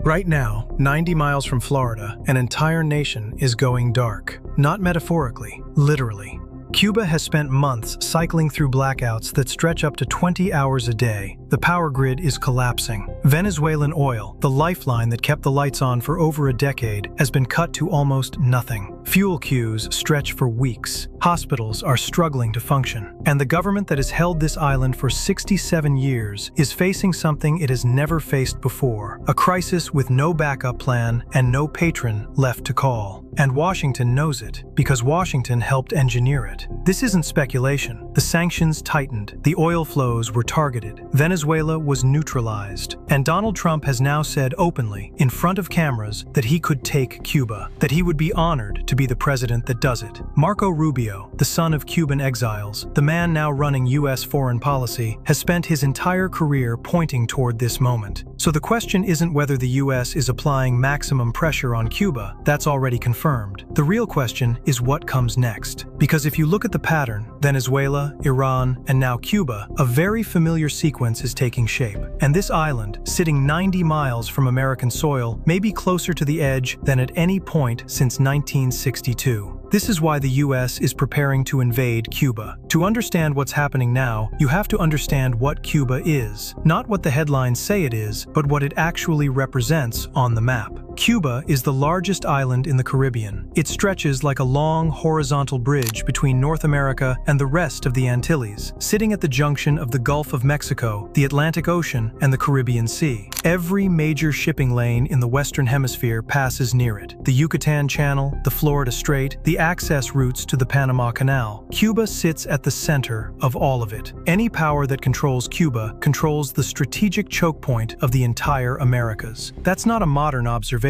Right now, 90 miles from Florida, an entire nation is going dark. Not metaphorically, literally. Cuba has spent months cycling through blackouts that stretch up to 20 hours a day. The power grid is collapsing. Venezuelan oil, the lifeline that kept the lights on for over a decade, has been cut to almost nothing. Fuel queues stretch for weeks. Hospitals are struggling to function. And the government that has held this island for 67 years is facing something it has never faced before, a crisis with no backup plan and no patron left to call. And Washington knows it, because Washington helped engineer it. This isn't speculation. The sanctions tightened. The oil flows were targeted. Venezuela was neutralized. And Donald Trump has now said openly, in front of cameras, that he could take Cuba, that he would be honored to be the president that does it. Marco Rubio, the son of Cuban exiles, the man now running U.S. foreign policy, has spent his entire career pointing toward this moment. So the question isn't whether the U.S. is applying maximum pressure on Cuba. That's already confirmed. The real question is what comes next. Because if you look at the pattern, Venezuela, Iran, and now Cuba, a very familiar sequence is taking shape. And this island, sitting 90 miles from American soil, may be closer to the edge than at any point since 1962. This is why the U.S. is preparing to invade Cuba. To understand what's happening now, you have to understand what Cuba is. Not what the headlines say it is, but what it actually represents on the map. Cuba is the largest island in the Caribbean. It stretches like a long, horizontal bridge between North America and the rest of the Antilles, sitting at the junction of the Gulf of Mexico, the Atlantic Ocean, and the Caribbean Sea. Every major shipping lane in the Western Hemisphere passes near it. The Yucatan Channel, the Florida Strait, the access routes to the Panama Canal. Cuba sits at the center of all of it. Any power that controls Cuba controls the strategic choke point of the entire Americas. That's not a modern observation.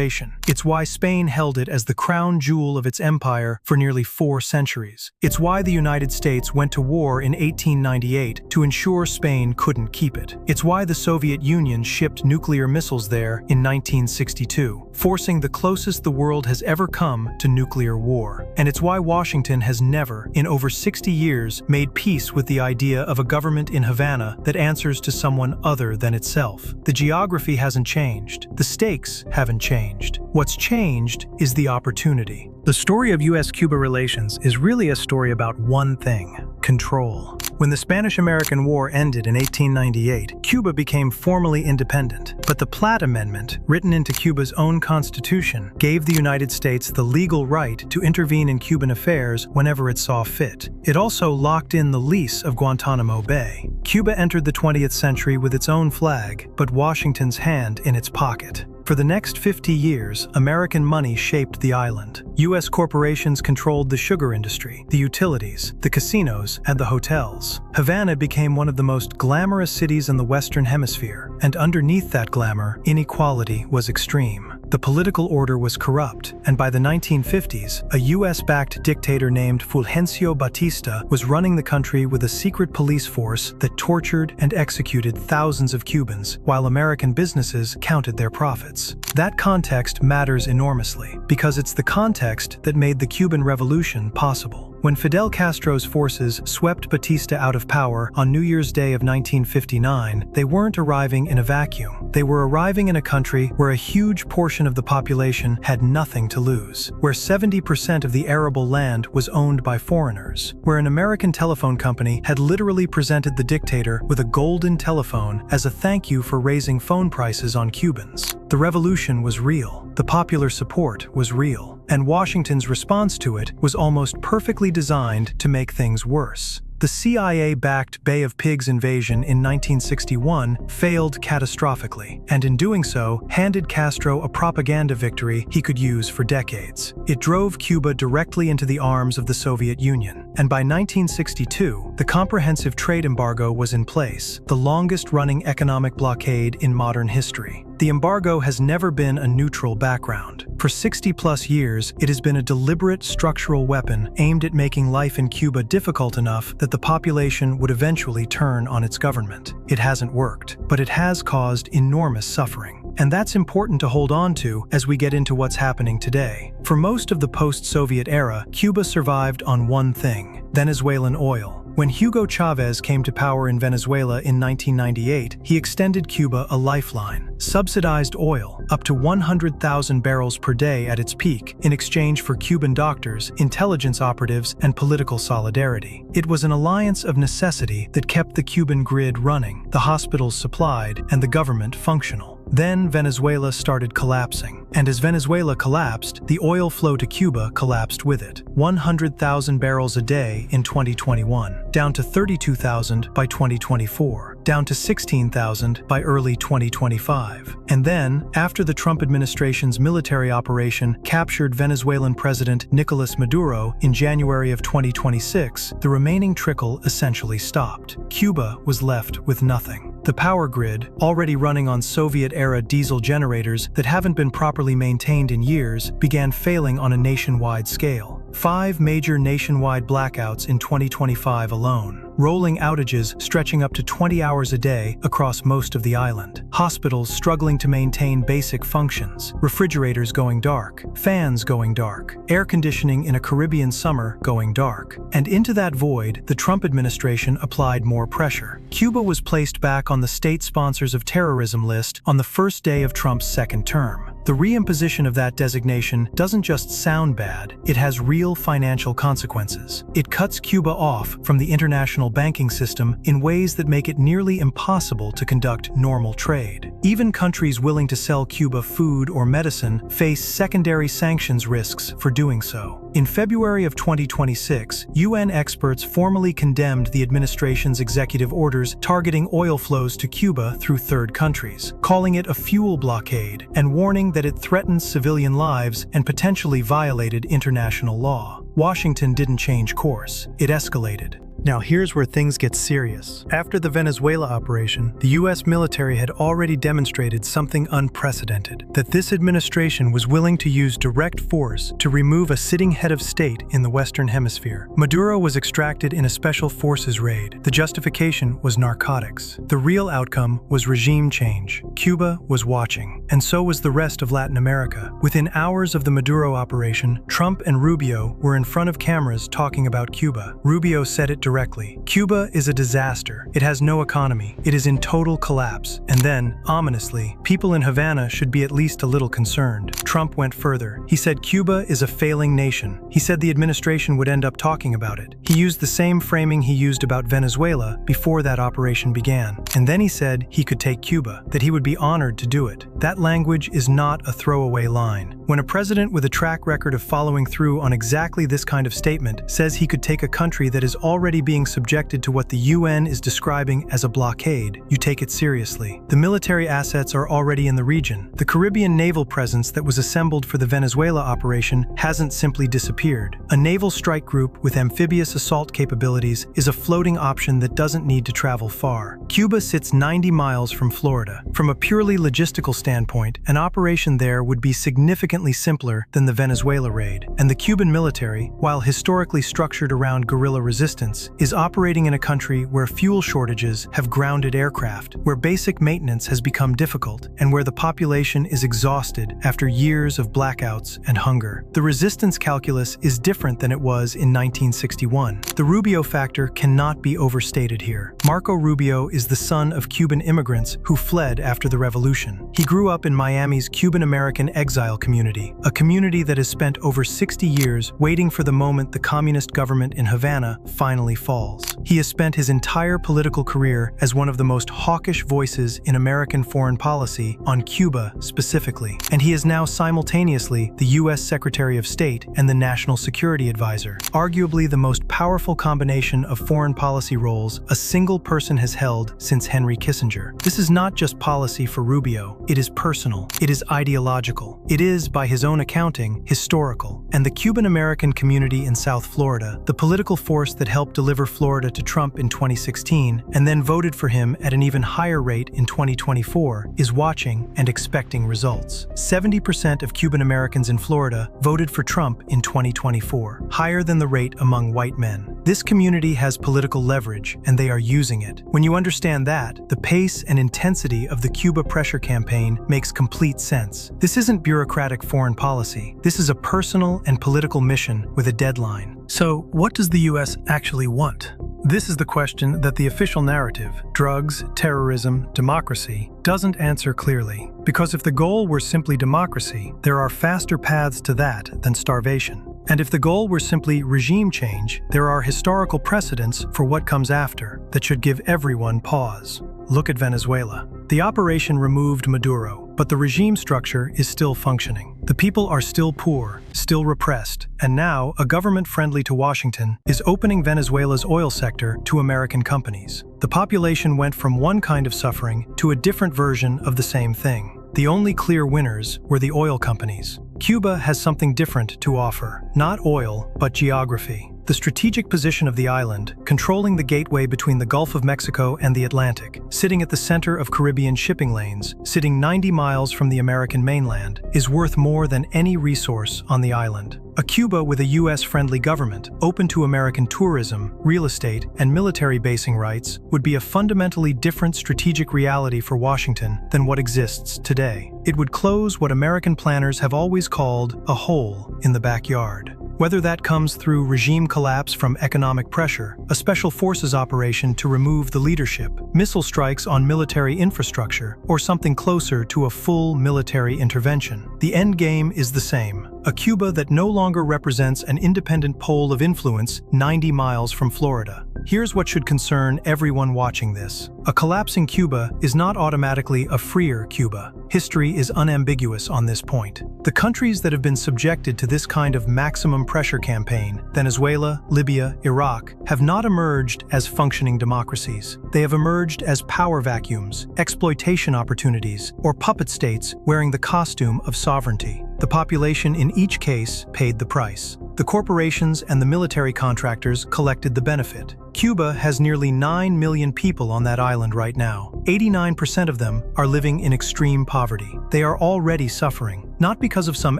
It's why Spain held it as the crown jewel of its empire for nearly 4 centuries. It's why the United States went to war in 1898 to ensure Spain couldn't keep it. It's why the Soviet Union shipped nuclear missiles there in 1962, forcing the closest the world has ever come to nuclear war. And it's why Washington has never, in over 60 years, made peace with the idea of a government in Havana that answers to someone other than itself. The geography hasn't changed. The stakes haven't changed. What's changed is the opportunity. The story of U.S.-Cuba relations is really a story about one thing: control. When the Spanish-American War ended in 1898, Cuba became formally independent. But the Platt Amendment, written into Cuba's own constitution, gave the United States the legal right to intervene in Cuban affairs whenever it saw fit. It also locked in the lease of Guantanamo Bay. Cuba entered the 20th century with its own flag, but Washington's hand in its pocket. For the next 50 years, American money shaped the island. U.S. corporations controlled the sugar industry, the utilities, the casinos, and the hotels. Havana became one of the most glamorous cities in the Western Hemisphere, and underneath that glamour, inequality was extreme. The political order was corrupt, and by the 1950s, a U.S.-backed dictator named Fulgencio Batista was running the country with a secret police force that tortured and executed thousands of Cubans, while American businesses counted their profits. That context matters enormously, because it's the context that made the Cuban Revolution possible. When Fidel Castro's forces swept Batista out of power on New Year's Day of 1959, they weren't arriving in a vacuum. They were arriving in a country where a huge portion of the population had nothing to lose, where 70% of the arable land was owned by foreigners, where an American telephone company had literally presented the dictator with a golden telephone as a thank you for raising phone prices on Cubans. The revolution was real. The popular support was real. And Washington's response to it was almost perfectly designed to make things worse. The CIA-backed Bay of Pigs invasion in 1961 failed catastrophically, and in doing so, handed Castro a propaganda victory he could use for decades. It drove Cuba directly into the arms of the Soviet Union, and by 1962, the comprehensive trade embargo was in place, the longest-running economic blockade in modern history. The embargo has never been a neutral background. For 60-plus years, it has been a deliberate structural weapon aimed at making life in Cuba difficult enough that the population would eventually turn on its government. It hasn't worked, but it has caused enormous suffering. And that's important to hold on to as we get into what's happening today. For most of the post-Soviet era, Cuba survived on one thing: Venezuelan oil. When Hugo Chavez came to power in Venezuela in 1998, he extended Cuba a lifeline, subsidized oil, up to 100,000 barrels per day at its peak, in exchange for Cuban doctors, intelligence operatives, and political solidarity. It was an alliance of necessity that kept the Cuban grid running, the hospitals supplied, and the government functional. Then Venezuela started collapsing, and as Venezuela collapsed, the oil flow to Cuba collapsed with it. 100,000 barrels a day in 2021, down to 32,000 by 2024, down to 16,000 by early 2025. And then, after the Trump administration's military operation captured Venezuelan President Nicolas Maduro in January of 2026, the remaining trickle essentially stopped. Cuba was left with nothing. The power grid, already running on Soviet-era diesel generators that haven't been properly maintained in years, began failing on a nationwide scale. 5 major nationwide blackouts in 2025 alone. Rolling outages stretching up to 20 hours a day across most of the island. Hospitals struggling to maintain basic functions. Refrigerators going dark. Fans going dark. Air conditioning in a Caribbean summer going dark. And into that void, the Trump administration applied more pressure. Cuba was placed back on the state sponsors of terrorism list on the first day of Trump's second term. The reimposition of that designation doesn't just sound bad, it has real financial consequences. It cuts Cuba off from the international banking system in ways that make it nearly impossible to conduct normal trade. Even countries willing to sell Cuba food or medicine face secondary sanctions risks for doing so. In February of 2026, UN experts formally condemned the administration's executive orders targeting oil flows to Cuba through third countries, calling it a fuel blockade and warning that it threatens civilian lives and potentially violated international law. Washington didn't change course, it escalated. Now here's where things get serious. After the Venezuela operation, the US military had already demonstrated something unprecedented, that this administration was willing to use direct force to remove a sitting head of state in the Western Hemisphere. Maduro was extracted in a special forces raid. The justification was narcotics. The real outcome was regime change. Cuba was watching, and so was the rest of Latin America. Within hours of the Maduro operation, Trump and Rubio were in front of cameras talking about Cuba. Rubio said it directly. Cuba is a disaster. It has no economy. It is in total collapse. And then, ominously, people in Havana should be at least a little concerned. Trump went further. He said Cuba is a failing nation. He said the administration would end up talking about it. He used the same framing he used about Venezuela before that operation began. And then he said he could take Cuba, that he would be honored to do it. That language is not a throwaway line. When a president with a track record of following through on exactly this kind of statement says he could take a country that is already being subjected to what the UN is describing as a blockade, you take it seriously. The military assets are already in the region. The Caribbean naval presence that was assembled for the Venezuela operation hasn't simply disappeared. A naval strike group with amphibious assault capabilities is a floating option that doesn't need to travel far. Cuba sits 90 miles from Florida. From a purely logistical standpoint, an operation there would be significantly simpler than the Venezuela raid. And the Cuban military, while historically structured around guerrilla resistance, is operating in a country where fuel shortages have grounded aircraft, where basic maintenance has become difficult, and where the population is exhausted after years of blackouts and hunger. The resistance calculus is different than it was in 1961. The Rubio factor cannot be overstated here. Marco Rubio is the son of Cuban immigrants who fled after the revolution. He grew up in Miami's Cuban-American exile community, a community that has spent over 60 years waiting for the moment the communist government in Havana finally falls. He has spent his entire political career as one of the most hawkish voices in American foreign policy on Cuba specifically, and he is now simultaneously the U.S. Secretary of State and the National Security Advisor, arguably the most powerful combination of foreign policy roles a single person has held since Henry Kissinger. This is not just policy for Rubio, it is personal, it is ideological, it is, by his own accounting, historical. And the Cuban-American community in South Florida, the political force that helped deliver Florida to Trump in 2016 and then voted for him at an even higher rate in 2024, is watching and expecting results. 70% of Cuban Americans in Florida voted for Trump in 2024, higher than the rate among white men. This community has political leverage, and they are using it. When you understand that, the pace and intensity of the Cuba pressure campaign makes complete sense. This isn't bureaucratic foreign policy. This is a personal and political mission with a deadline. So, what does the US actually want? This is the question that the official narrative, drugs, terrorism, democracy, doesn't answer clearly. Because if the goal were simply democracy, there are faster paths to that than starvation. And if the goal were simply regime change, there are historical precedents for what comes after that should give everyone pause. Look at Venezuela. The operation removed Maduro, but the regime structure is still functioning. The people are still poor, still repressed, and now a government friendly to Washington is opening Venezuela's oil sector to American companies. The population went from one kind of suffering to a different version of the same thing. The only clear winners were the oil companies. Cuba has something different to offer, not oil, but geography. The strategic position of the island, controlling the gateway between the Gulf of Mexico and the Atlantic, sitting at the center of Caribbean shipping lanes, sitting 90 miles from the American mainland, is worth more than any resource on the island. A Cuba with a US-friendly government, open to American tourism, real estate, and military basing rights, would be a fundamentally different strategic reality for Washington than what exists today. It would close what American planners have always called a hole in the backyard. Whether that comes through regime collapse from economic pressure, a special forces operation to remove the leadership, missile strikes on military infrastructure, or something closer to a full military intervention, the end game is the same. A Cuba that no longer represents an independent pole of influence 90 miles from Florida. Here's what should concern everyone watching this. A collapsing Cuba is not automatically a freer Cuba. History is unambiguous on this point. The countries that have been subjected to this kind of maximum pressure campaign, Venezuela, Libya, Iraq, have not emerged as functioning democracies. They have emerged as power vacuums, exploitation opportunities, or puppet states wearing the costume of sovereignty. The population in each case paid the price. The corporations and the military contractors collected the benefit. Cuba has nearly 9 million people on that island right now. 89% of them are living in extreme poverty. They are already suffering, not because of some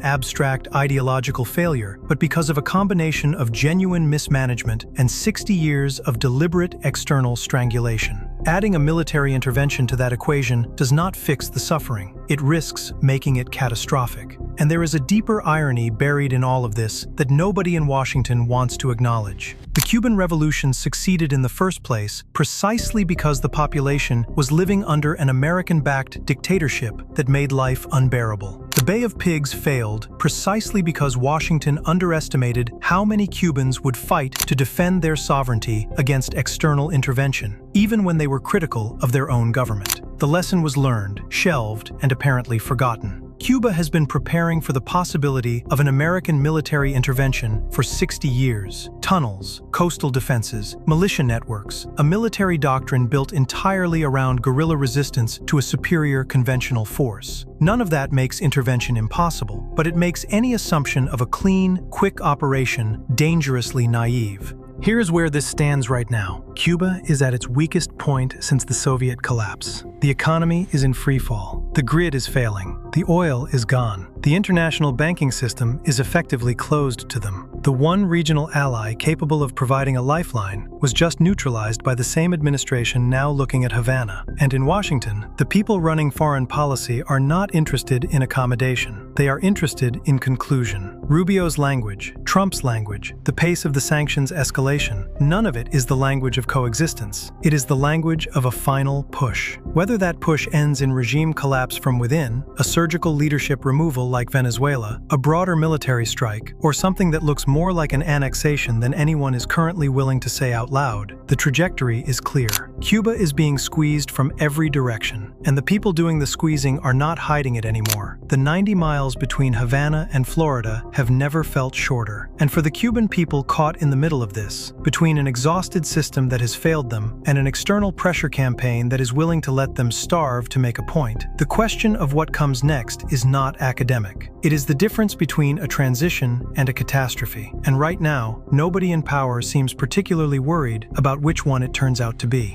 abstract ideological failure, but because of a combination of genuine mismanagement and 60 years of deliberate external strangulation. Adding a military intervention to that equation does not fix the suffering. It risks making it catastrophic. And there is a deeper irony buried in all of this that nobody in Washington wants to acknowledge. The Cuban Revolution succeeded in the first place precisely because the population was living under an American-backed dictatorship that made life unbearable. The Bay of Pigs failed precisely because Washington underestimated how many Cubans would fight to defend their sovereignty against external intervention, even when they were critical of their own government. The lesson was learned, shelved, and apparently forgotten. Cuba has been preparing for the possibility of an American military intervention for 60 years. Tunnels, coastal defenses, militia networks, a military doctrine built entirely around guerrilla resistance to a superior conventional force. None of that makes intervention impossible, but it makes any assumption of a clean, quick operation dangerously naive. Here's where this stands right now. Cuba is at its weakest point since the Soviet collapse. The economy is in freefall. The grid is failing. The oil is gone. The international banking system is effectively closed to them. The one regional ally capable of providing a lifeline was just neutralized by the same administration now looking at Havana. And in Washington, the people running foreign policy are not interested in accommodation. They are interested in conclusion. Rubio's language, Trump's language, the pace of the sanctions escalation, none of it is the language of coexistence. It is the language of a final push. Whether that push ends in regime collapse from within, a surgical leadership removal like Venezuela, a broader military strike, or something that looks more like an annexation than anyone is currently willing to say out loud, the trajectory is clear. Cuba is being squeezed from every direction, and the people doing the squeezing are not hiding it anymore. The 90 miles between Havana and Florida have never felt shorter. And for the Cuban people caught in the middle of this, between an exhausted system that has failed them and an external pressure campaign that is willing to let them starve to make a point, the question of what comes next is not academic. It is the difference between a transition and a catastrophe. And right now, nobody in power seems particularly worried about which one it turns out to be.